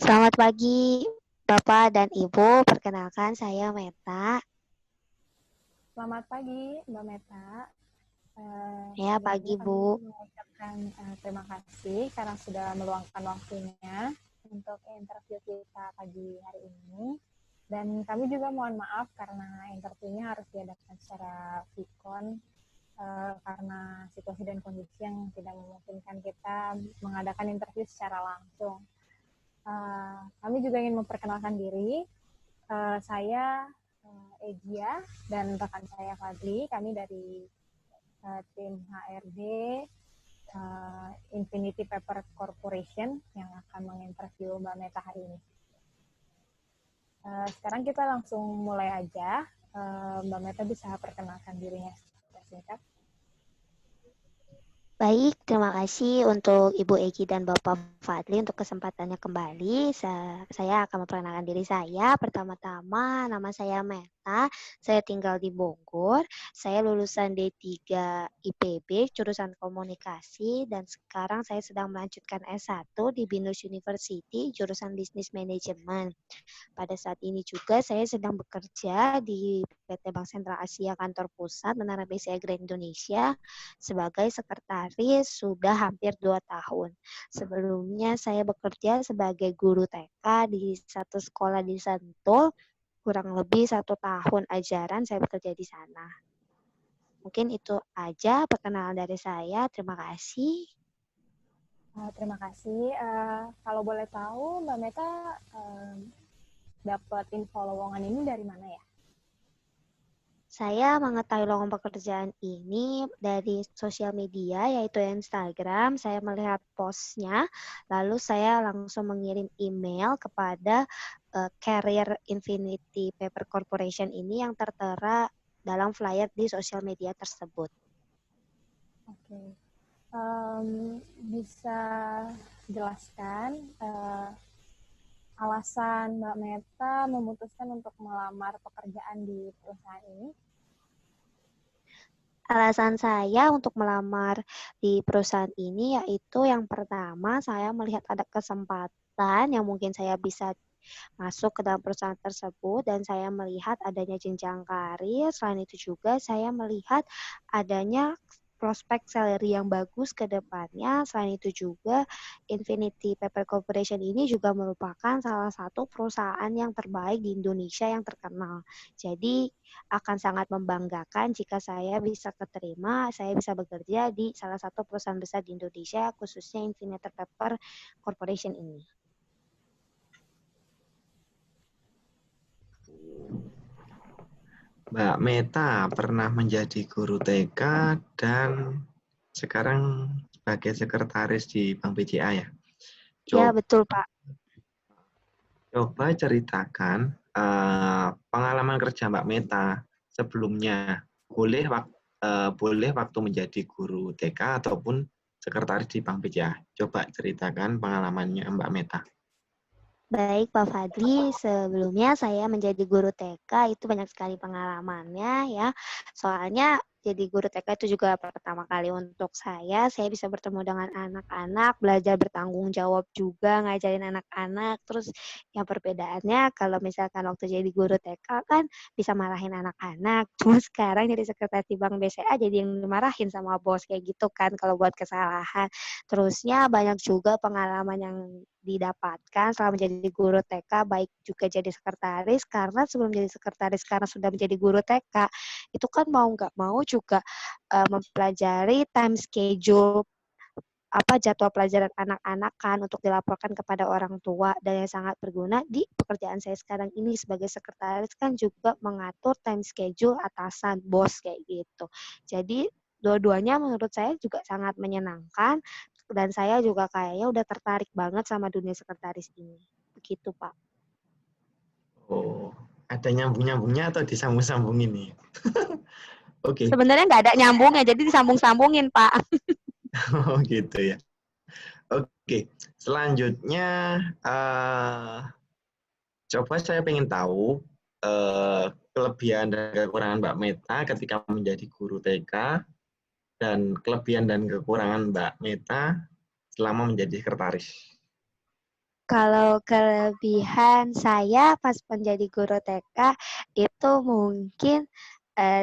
Selamat pagi, Bapak dan Ibu. Perkenalkan, saya Meta. Selamat pagi, Mbak Meta. Ya, Sebelumnya pagi, kami Bu. mengucapkan terima kasih karena sudah meluangkan waktunya untuk interview kita pagi hari ini. Dan kami juga mohon maaf karena interviewnya harus diadakan secara vikon karena situasi dan kondisi yang tidak memungkinkan kita mengadakan interview secara langsung. Kami juga ingin memperkenalkan diri. Saya Egia dan rekan saya Fadli. Kami dari tim HRD Infinity Paper Corporation yang akan menginterview Mbak Meta hari ini. Sekarang kita langsung mulai aja. Mbak Meta bisa perkenalkan dirinya secara singkat. Baik, terima kasih untuk Ibu Egi dan Bapak Fadli untuk kesempatannya kembali. Saya akan memperkenalkan diri saya. Pertama-tama, nama saya Meta. Saya tinggal di Bogor. Saya lulusan D3 IPB, jurusan komunikasi, dan sekarang saya sedang melanjutkan S1 di Binus University, jurusan Business Management. Pada saat ini juga saya sedang bekerja di PT Bank Sentral Asia Kantor Pusat Menara BCA Grand Indonesia sebagai sekretaris sudah hampir 2 tahun. Sebelumnya saya bekerja sebagai guru TK di satu sekolah di Sentul, kurang lebih 1 tahun ajaran saya bekerja di sana. Mungkin itu aja perkenalan dari saya. Terima kasih. Terima kasih. Kalau boleh tahu, Mbak Meta dapat info lowongan ini dari mana ya? Saya mengetahui lowongan pekerjaan ini dari sosial media, yaitu Instagram. Saya melihat postnya, lalu saya langsung mengirim email kepada Career Infinity Paper Corporation ini yang tertera dalam flyer di sosial media tersebut. Oke. Bisa jelaskan alasan Mbak Meta memutuskan untuk melamar pekerjaan di perusahaan ini? Alasan saya untuk melamar di perusahaan ini yaitu yang pertama, saya melihat ada kesempatan yang mungkin saya bisa masuk ke dalam perusahaan tersebut dan saya melihat adanya jenjang karir. Selain itu juga saya melihat adanya prospek salary yang bagus ke depannya. Selain itu juga Infinity Paper Corporation ini juga merupakan salah satu perusahaan yang terbaik di Indonesia yang terkenal. Jadi akan sangat membanggakan jika saya bisa keterima, saya bisa bekerja di salah satu perusahaan besar di Indonesia, khususnya Infinity Paper Corporation ini. Mbak Meta pernah menjadi guru TK dan sekarang sebagai sekretaris di Bank BCA ya. Ya, Coba, betul, Pak. coba ceritakan pengalaman kerja Mbak Meta sebelumnya. Boleh waktu menjadi guru TK ataupun sekretaris di Bank BCA. Coba ceritakan pengalamannya Mbak Meta. Baik, Pak Fadli. Sebelumnya saya menjadi guru TK itu banyak sekali pengalamannya ya. Soalnya jadi guru TK itu juga pertama kali untuk saya. Saya bisa bertemu dengan anak-anak, belajar bertanggung jawab juga, ngajarin anak-anak. Terus yang perbedaannya kalau misalkan waktu jadi guru TK kan bisa marahin anak-anak. Cuma sekarang jadi sekretaris di Bank BCA jadi yang dimarahin sama bos kayak gitu kan kalau buat kesalahan. Terusnya banyak juga pengalaman yang didapatkan selama menjadi guru TK, baik juga jadi sekretaris, karena sebelum jadi sekretaris, karena sudah menjadi guru TK, itu kan mau nggak mau juga mempelajari time schedule jadwal pelajaran anak-anak kan untuk dilaporkan kepada orang tua, dan yang sangat berguna di pekerjaan saya sekarang ini sebagai sekretaris kan juga mengatur time schedule atasan bos kayak gitu. Jadi dua-duanya menurut saya juga sangat menyenangkan dan saya juga kayaknya udah tertarik banget sama dunia sekretaris ini. Begitu, Pak. Oh, ada nyambung-nyambungnya atau disambung-sambungin nih? Oke. Sebenarnya nggak ada nyambungnya, jadi disambung-sambungin, Pak. Oh gitu ya. Oke, selanjutnya coba saya ingin tahu kelebihan dan kekurangan Mbak Meta ketika menjadi guru TK dan kelebihan dan kekurangan Mbak Meta selama menjadi sekretaris. Kalau kelebihan saya pas menjadi guru TK itu mungkin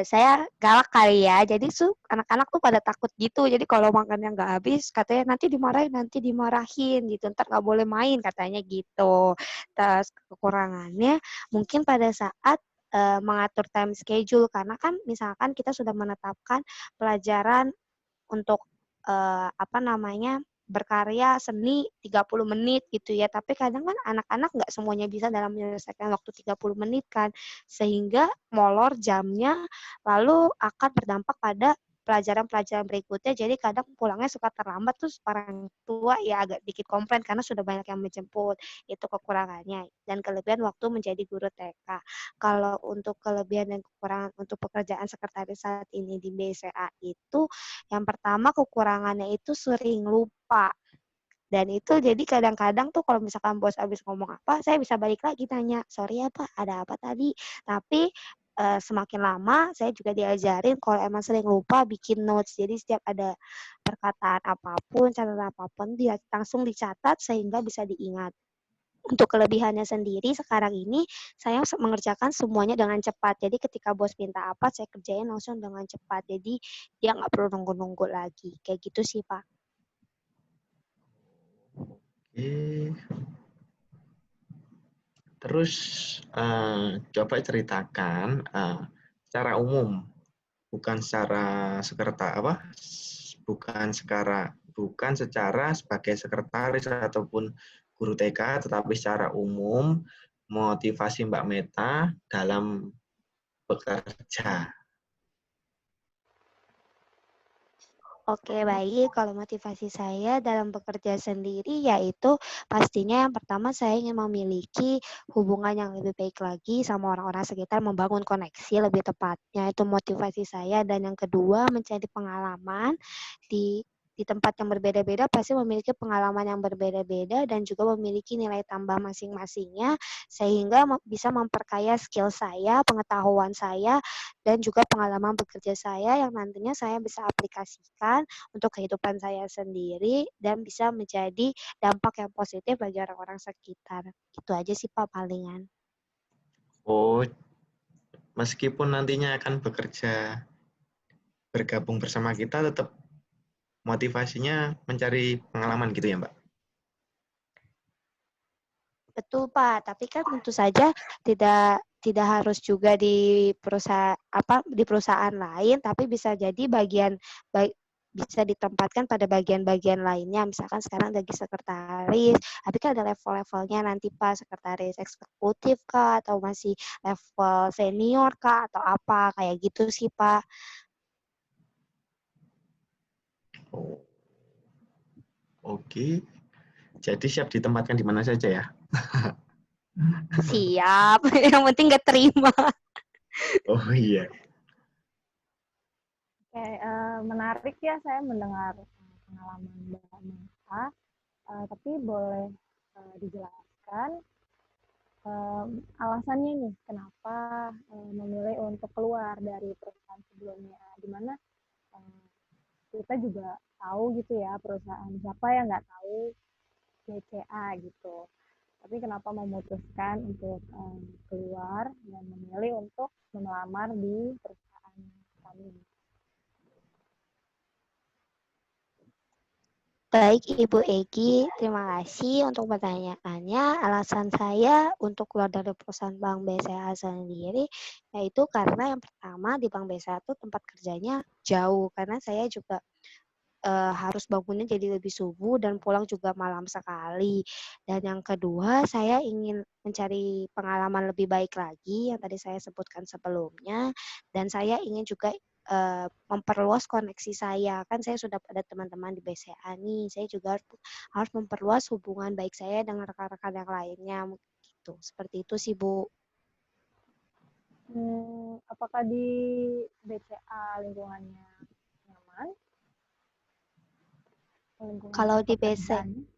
saya galak kali ya. Jadi anak-anak tuh pada takut gitu. Jadi kalau makannya nggak habis, katanya nanti dimarahin gitu. Ntar nggak boleh main katanya gitu. Terus kekurangannya mungkin pada saat mengatur time schedule karena kan misalkan kita sudah menetapkan pelajaran untuk apa namanya berkarya seni 30 menit gitu ya. Tapi kadang kan anak-anak nggak semuanya bisa dalam menyelesaikan waktu 30 menit kan. Sehingga molor jamnya lalu akan berdampak pada pelajaran-pelajaran berikutnya. Jadi kadang pulangnya suka terlambat terus orang tua ya agak dikit komplain karena sudah banyak yang menjemput. Itu kekurangannya. Dan kelebihan waktu menjadi guru TK. Kalau untuk kelebihan dan kekurangan untuk pekerjaan sekretaris saat ini di BCA itu yang pertama kekurangannya itu sering lupa. Dan itu jadi kadang-kadang tuh kalau misalkan bos habis ngomong apa, saya bisa balik lagi tanya, sorry ya Pak, ada apa tadi? Tapi semakin lama saya juga diajarin kalau emang sering lupa bikin notes. Jadi setiap ada perkataan apapun, catatan apapun, dia langsung dicatat sehingga bisa diingat. Untuk kelebihannya sendiri sekarang ini saya mengerjakan semuanya dengan cepat. Jadi ketika bos minta apa, saya kerjain langsung dengan cepat. Jadi dia nggak perlu nunggu-nunggu lagi. Kayak gitu sih, Pak. Oke. Terus coba ceritakan secara umum, bukan secara bukan secara sebagai sekretaris ataupun guru TK, tetapi secara umum motivasi Mbak Meta dalam bekerja. Oke, baik. Kalau motivasi saya dalam bekerja sendiri yaitu pastinya yang pertama saya ingin memiliki hubungan yang lebih baik lagi sama orang-orang sekitar, membangun koneksi lebih tepatnya. Itu motivasi saya. Dan yang kedua, mencari pengalaman di tempat yang berbeda-beda pasti memiliki pengalaman yang berbeda-beda dan juga memiliki nilai tambah masing-masingnya sehingga bisa memperkaya skill saya, pengetahuan saya, dan juga pengalaman bekerja saya yang nantinya saya bisa aplikasikan untuk kehidupan saya sendiri dan bisa menjadi dampak yang positif bagi orang-orang sekitar. Itu aja sih Pak palingan. Oh, meskipun nantinya akan bergabung bersama kita, tetap motivasinya mencari pengalaman gitu ya, Mbak? Betul Pak, tapi kan tentu saja tidak harus juga di perusahaan lain, tapi bisa jadi bisa ditempatkan pada bagian-bagian lainnya. Misalkan sekarang lagi sekretaris, tapi kan ada level-levelnya nanti Pak, sekretaris eksekutif kah, atau masih level senior kah, atau apa, kayak gitu sih Pak. Oh, oke. Jadi siap ditempatkan di mana saja ya? Siap, yang penting gak terima. Oh iya. Oke, menarik ya saya mendengar pengalaman Mbak Mata, tapi boleh dijelaskan alasannya nih kenapa memilih untuk keluar dari perusahaan sebelumnya, di mana kita juga tahu gitu ya perusahaan, siapa yang nggak tahu BCA gitu. Tapi kenapa memutuskan untuk keluar dan memilih untuk melamar di perusahaan kami? Baik, Ibu Egi, terima kasih untuk pertanyaannya. Alasan saya untuk keluar dari perusahaan Bank BCA sendiri, yaitu karena yang pertama di Bank BCA itu tempat kerjanya jauh, karena saya juga harus bangunnya jadi lebih subuh dan pulang juga malam sekali. Dan yang kedua, saya ingin mencari pengalaman lebih baik lagi yang tadi saya sebutkan sebelumnya. Dan saya ingin juga memperluas koneksi saya. Kan saya sudah ada teman-teman di BCA nih. Saya juga harus memperluas hubungan baik saya dengan rekan-rekan yang lainnya. Gitu. Seperti itu sih, Bu. Apakah di BCA lingkungannya nyaman? Lingkungan Kalau di BCA, pekerjaannya?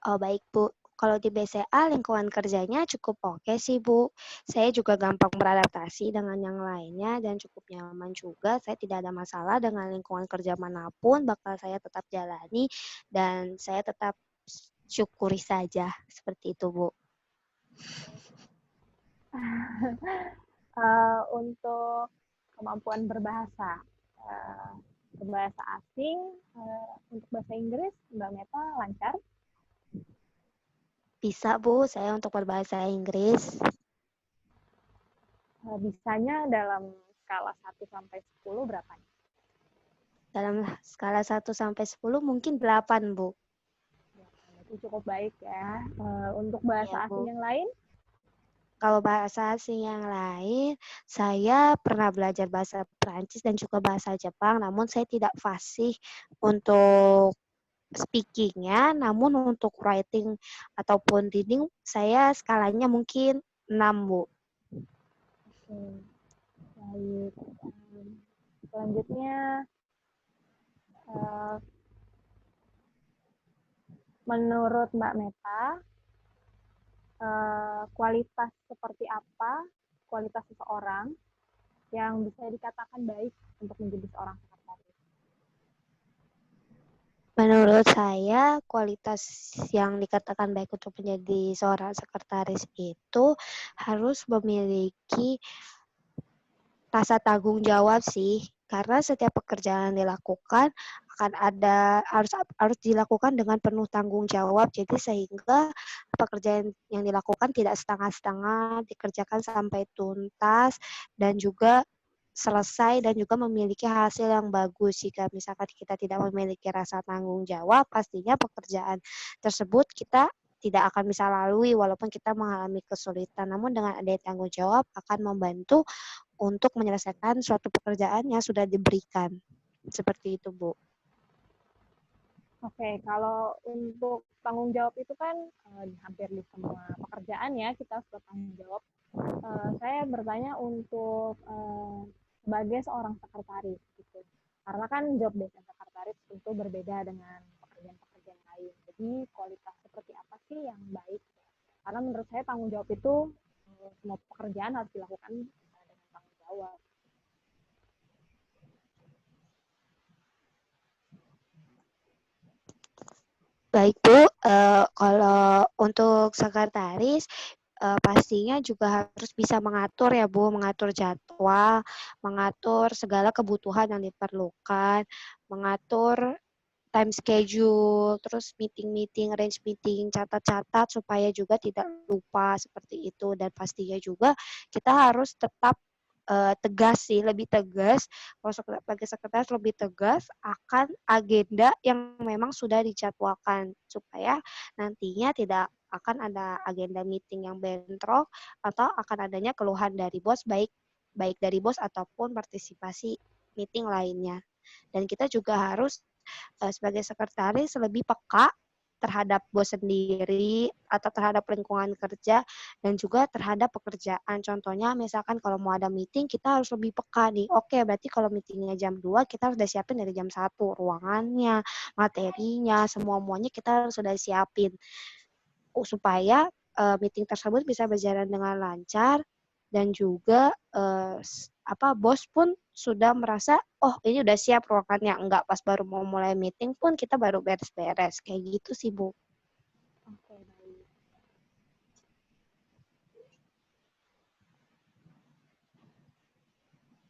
oh baik Bu, kalau di BCA lingkungan kerjanya cukup oke sih Bu. Saya juga gampang beradaptasi dengan yang lainnya dan cukup nyaman juga. Saya tidak ada masalah dengan lingkungan kerja manapun, bakal saya tetap jalani dan saya tetap syukuri saja. Seperti itu, Bu. Untuk kemampuan berbahasa, berbahasa asing, untuk bahasa Inggris, Mbak Meta lancar? Bisa, Bu, saya untuk berbahasa Inggris. Bisanya dalam skala 1 sampai 10 berapa? Dalam skala 1 sampai 10 mungkin 8, Bu. Itu cukup baik ya. Untuk Iya, bahasa asing Bu. yang lain? Kalau bahasa asing yang lain, saya pernah belajar bahasa Perancis dan juga bahasa Jepang, namun saya tidak fasih untuk speaking-nya, namun untuk writing ataupun reading, saya skalanya mungkin 6, Bu. Oke, baik. Selanjutnya, menurut Mbak Meta, kualitas seperti apa kualitas seseorang yang bisa dikatakan baik untuk menjadi seorang sekretaris? Menurut saya, kualitas yang dikatakan baik untuk menjadi seorang sekretaris itu harus memiliki rasa tanggung jawab sih. Karena setiap pekerjaan yang dilakukan akan ada harus dilakukan dengan penuh tanggung jawab. Jadi sehingga pekerjaan yang dilakukan tidak setengah-setengah, dikerjakan sampai tuntas dan juga selesai dan juga memiliki hasil yang bagus. Jika misalkan kita tidak memiliki rasa tanggung jawab, pastinya pekerjaan tersebut kita tidak akan bisa lalui walaupun kita mengalami kesulitan. Namun dengan adanya tanggung jawab akan membantu untuk menyelesaikan suatu pekerjaan yang sudah diberikan. Seperti itu, Bu. Oke, kalau untuk tanggung jawab itu kan hampir di semua pekerjaan ya kita harus bertanggung jawab. Saya bertanya untuk sebagai seorang sekretaris gitu. Karena kan job desk sekretaris tentu berbeda dengan pekerjaan-pekerjaan lain. Jadi kualitas seperti apa sih yang baik? Karena menurut saya tanggung jawab itu semua pekerjaan harus dilakukan dengan tanggung jawab. Baik, Bu. Kalau untuk sekretaris, pastinya juga harus bisa mengatur ya, Bu, mengatur jadwal, mengatur segala kebutuhan yang diperlukan, mengatur time schedule, terus meeting-meeting, arrange meeting, catat-catat supaya juga tidak lupa seperti itu. Dan pastinya juga kita harus tetap tegas sih, lebih tegas. Kalau sebagai sekretaris lebih tegas akan agenda yang memang sudah dijadwalkan supaya nantinya tidak akan ada agenda meeting yang bentrok atau akan adanya keluhan dari bos baik dari bos ataupun partisipasi meeting lainnya. Dan kita juga harus sebagai sekretaris lebih peka terhadap bos sendiri atau terhadap lingkungan kerja dan juga terhadap pekerjaan. Contohnya misalkan kalau mau ada meeting kita harus lebih peka nih. Oke, berarti kalau meetingnya jam 2 kita harus udah siapin dari jam 1 ruangannya, materinya, semua-muanya kita harus sudah siapin supaya meeting tersebut bisa berjalan dengan lancar dan juga bos pun sudah merasa oh ini udah siap ruangannya, enggak pas baru mau mulai meeting pun kita baru beres-beres kayak gitu sih, Bu. Oke, baik.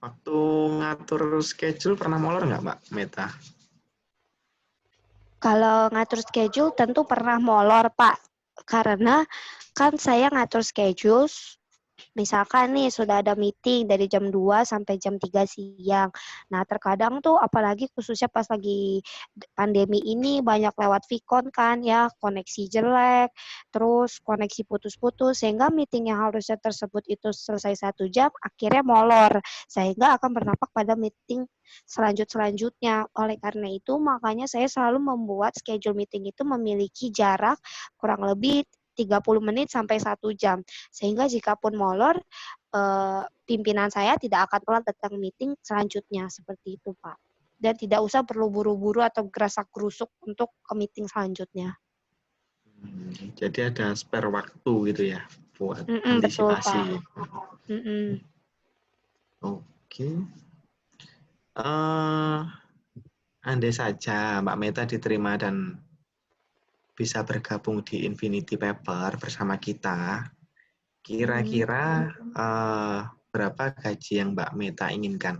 Waktu ngatur schedule pernah molor nggak, Mbak Meta? Kalau ngatur schedule tentu pernah molor, Pak. Karena kan saya ngatur schedule misalkan nih sudah ada meeting dari jam 2 sampai jam 3 siang. Nah, terkadang tuh apalagi khususnya pas lagi pandemi ini banyak lewat Vicon kan ya, koneksi jelek, terus koneksi putus-putus, sehingga meeting yang harusnya tersebut itu selesai 1 jam, akhirnya molor, sehingga akan berdampak pada meeting selanjutnya. Oleh karena itu, makanya saya selalu membuat schedule meeting itu memiliki jarak kurang lebih 30 menit sampai 1 jam. Sehingga jikapun molor, pimpinan saya tidak akan telat datang meeting selanjutnya. Seperti itu, Pak. Dan tidak usah perlu buru-buru atau gerasak-gerusuk untuk ke meeting selanjutnya. Jadi ada spare waktu gitu ya buat Betul, antisipasi. Pak. Oke. Andai saja Mbak Meta diterima dan bisa bergabung di Infinity Paper bersama kita, kira-kira berapa gaji yang Mbak Meta inginkan?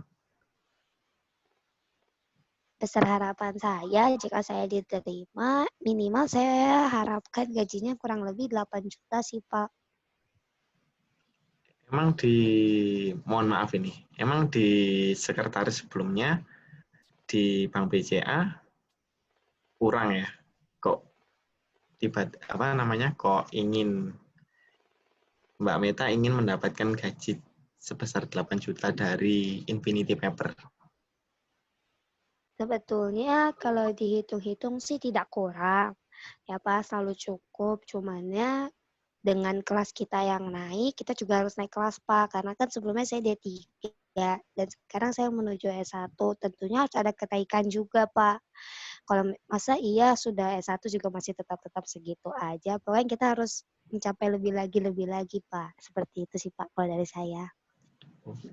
Besar harapan saya, jika saya diterima, minimal saya harapkan gajinya kurang lebih 8 juta sih, Pak. Emang mohon maaf ini, emang di sekretaris sebelumnya di Bank BCA kurang ya? Kok kok ingin Mbak Meta ingin mendapatkan gaji sebesar 8 juta dari Infinity Paper? Sebetulnya kalau dihitung-hitung sih tidak kurang. Ya Pak, selalu cukup. Cumannya dengan kelas kita yang naik, kita juga harus naik kelas Pak. Karena kan sebelumnya saya D3 dan sekarang saya menuju S1. Tentunya harus ada kenaikan juga Pak. Kalau masa iya sudah S1 juga masih tetap segitu aja. Pokoknya kita harus mencapai lebih lagi Pak. Seperti itu sih Pak kalau dari saya. Oke.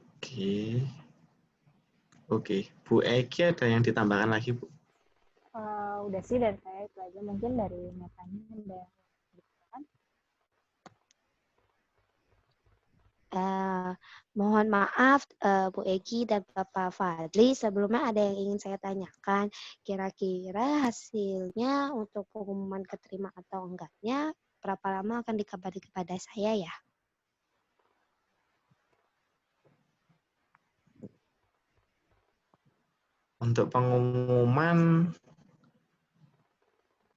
Oke, Bu Eki ada yang ditambahkan lagi, Bu? Udah sih dari saya itu aja. Mungkin dari Metanya ada yang ditambahkan. Mohon maaf Bu Egi dan Bapak Fadli, sebelumnya ada yang ingin saya tanyakan. Kira-kira hasilnya untuk pengumuman keterima atau enggaknya berapa lama akan dikabari kepada saya ya? Untuk pengumuman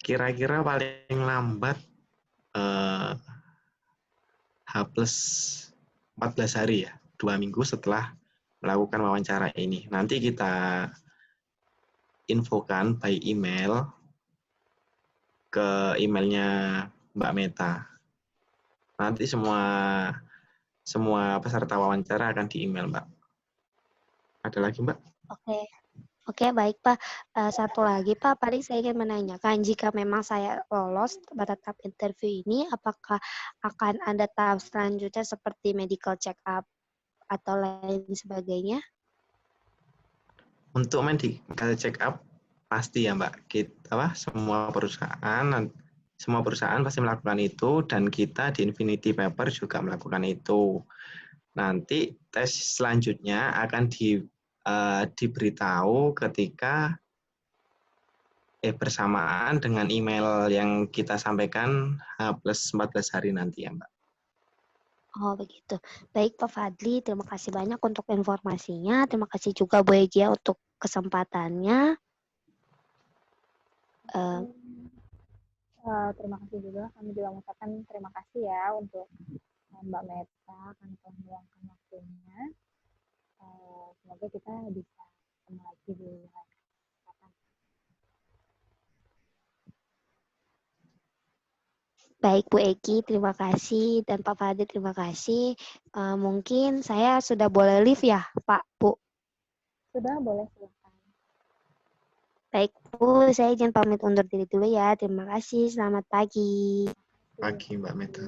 kira-kira paling lambat H plus 14 hari ya, 2 minggu setelah melakukan wawancara ini. Nanti kita infokan by email ke emailnya Mbak Meta. Nanti semua peserta wawancara akan di email, Mbak. Ada lagi, Mbak? Oke, baik Pak. Satu lagi Pak, paling saya ingin menanyakan, jika memang saya lolos pada tahap interview ini, apakah akan ada tahap selanjutnya seperti medical check up atau lain sebagainya? Untuk medical check up pasti ya Mbak. Semua perusahaan pasti melakukan itu dan kita di Infinity Paper juga melakukan itu. Nanti tes selanjutnya akan diberitahu ketika bersamaan dengan email yang kita sampaikan H plus 14 hari nanti ya Mbak. Oh begitu. Baik Pak Fadli, terima kasih banyak untuk informasinya. Terima kasih juga Bu Egia untuk kesempatannya. Terima kasih juga. Kami juga mengucapkan terima kasih ya untuk Mbak Meta karena telah meluangkan waktunya. Semoga kita bisa ketemu lagi di lain kesempatan. Baik Bu Eki, terima kasih. Dan Pak Fadli, terima kasih. Mungkin saya sudah boleh leave ya Pak, Bu? Sudah, boleh silakan. Baik Bu, saya izin pamit undur diri dulu ya. Terima kasih, selamat pagi. Pagi Mbak Meta.